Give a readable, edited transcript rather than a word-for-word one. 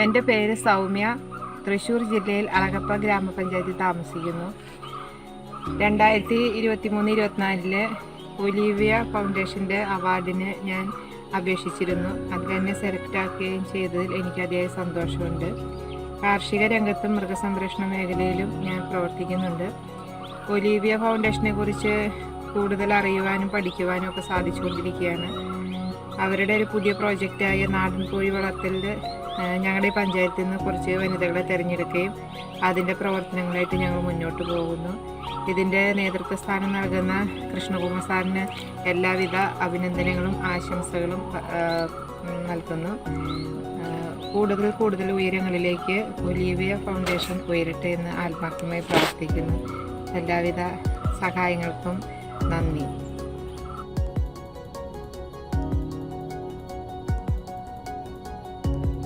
എൻ്റെ പേര് സൗമ്യ. തൃശ്ശൂർ ജില്ലയിൽ അളഗപ്പ ഗ്രാമപഞ്ചായത്തിൽ താമസിക്കുന്നു. 2023-24 ഒലീവിയ ഫൗണ്ടേഷൻ്റെ അവാർഡിന് ഞാൻ അപേക്ഷിച്ചിരുന്നു. അതിൽ എന്നെ സെലക്ട് ആക്കുകയും ചെയ്തതിൽ എനിക്ക് അതിയായ സന്തോഷമുണ്ട്. കാർഷിക രംഗത്തും മൃഗസംരക്ഷണ മേഖലയിലും ഞാൻ പ്രവർത്തിക്കുന്നുണ്ട്. ഒലീവിയ ഫൗണ്ടേഷനെ കുറിച്ച് കൂടുതൽ അറിയുവാനും പഠിക്കുവാനും ഒക്കെ സാധിച്ചുകൊണ്ടിരിക്കുകയാണ്. അവരുടെ ഒരു പുതിയ പ്രോജക്റ്റായ നാടൻ കോഴി വളർത്തലിൽ ഞങ്ങളുടെ പഞ്ചായത്തിൽ നിന്ന് കുറച്ച് വനിതകളെ തിരഞ്ഞെടുക്കുകയും അതിൻ്റെ പ്രവർത്തനങ്ങളായിട്ട് ഞങ്ങൾ മുന്നോട്ട് പോകുന്നു. ഇതിൻ്റെ നേതൃത്വ സ്ഥാനം നൽകുന്ന കൃഷ്ണകുമാർ സാറിന് എല്ലാവിധ അഭിനന്ദനങ്ങളും ആശംസകളും നൽകുന്നു. കൂടുതൽ ഉയരങ്ങളിലേക്ക് ഒലീവിയ ഫൗണ്ടേഷൻ ഉയരട്ടെ എന്ന് ആത്മാർത്ഥമായി പ്രാർത്ഥിക്കുന്നു. എല്ലാവിധ സഹായങ്ങൾക്കും നന്ദി.